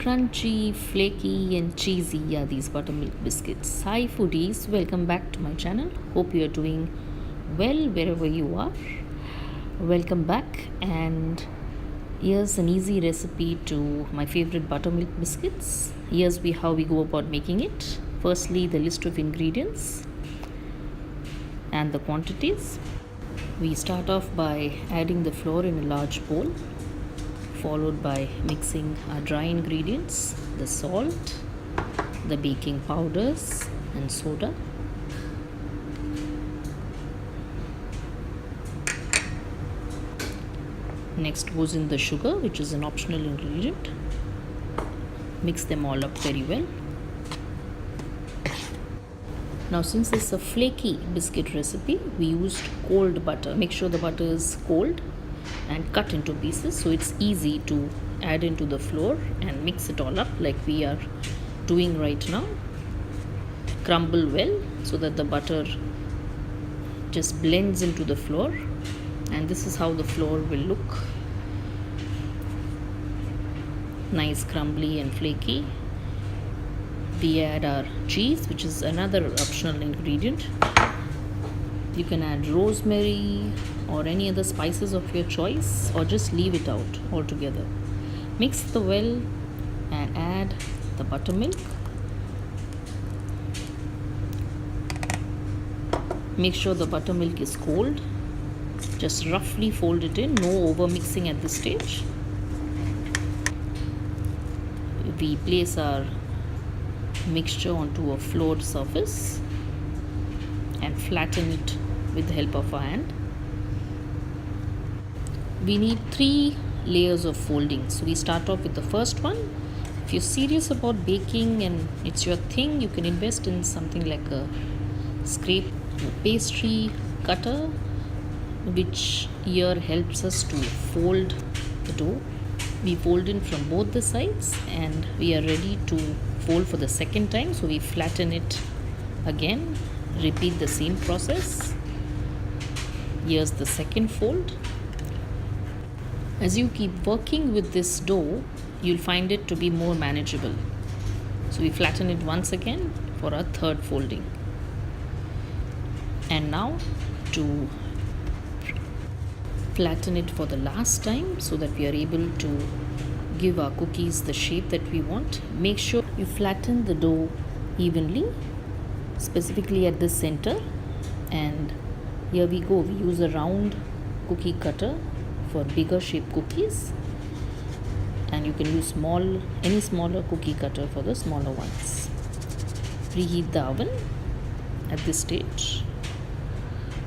Crunchy, flaky and cheesy are these buttermilk biscuits. Hi foodies, welcome back to my channel. Hope you are doing well wherever you are. Welcome back, and here's an easy recipe to my favorite buttermilk biscuits. Here's how we go about making it. Firstly, the list of ingredients and the quantities. We start off by adding the flour in a large bowl, followed by mixing our dry ingredients, the salt, the baking powders and soda. Next goes in the sugar, which is an optional ingredient. Mix them all up very well. Now, since this is a flaky biscuit recipe, we used cold butter. Make sure the butter is cold and cut into pieces, so it's easy to add into the flour and mix it all up like we are doing right now. Crumble well so that the butter just blends into the flour, and this is how the flour will look. Nice crumbly and flaky. We add our cheese, which is another optional ingredient. You can add rosemary or any other spices of your choice, or just leave it out altogether. Mix the well and add the buttermilk. Make sure the buttermilk is cold. Just roughly fold it in, no over mixing at this stage. We place our mixture onto a floored surface and flatten it with the help of our hand. We need 3 layers of folding, so we start off with the first one. If you're serious about baking and it's your thing, you can invest in something like a scrape pastry cutter, which here helps us to fold the dough. We fold in from both the sides, and we are ready to fold for the second time, so we flatten it again. Repeat the same process. Here's the second fold. As you keep working with this dough, you'll find it to be more manageable, so we flatten it once again for our third folding. And now to flatten it for the last time so that we are able to give our cookies the shape that we want. Make sure you flatten the dough evenly, specifically at the center. And here we go. We use a round cookie cutter for bigger shape cookies, and you can use any smaller cookie cutter for the smaller ones. Preheat the oven at this stage.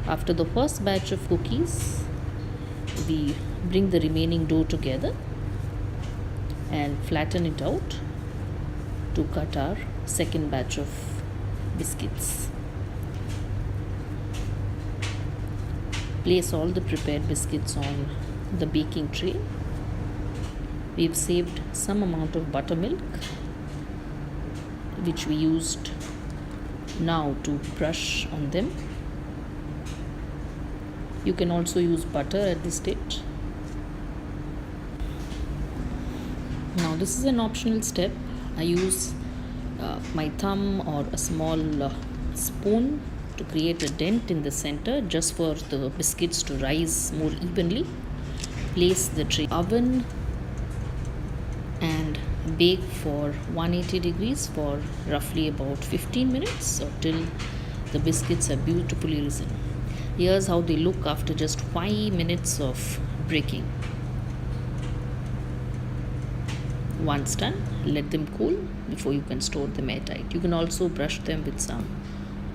After the first batch of cookies, we bring the remaining dough together and flatten it out to cut our second batch of biscuits. Place all the prepared biscuits on the baking tray. We've saved some amount of buttermilk, which we used now to brush on them. You can also use butter at this stage. Now, this is an optional step. I use my thumb or a small spoon to create a dent in the center, just for the biscuits to rise more evenly. Place the tray in the oven and bake for 180 degrees for roughly about 15 minutes, or till the biscuits are beautifully risen. Here's how they look after just 5 minutes of baking. Once done, let them cool before you can store them airtight. You can also brush them with some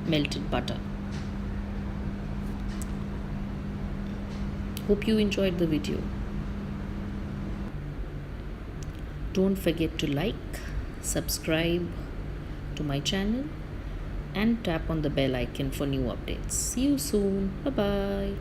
melted butter. Hope you enjoyed the video. Don't forget to like, subscribe to my channel, and tap on the bell icon for new updates. See you soon. Bye bye.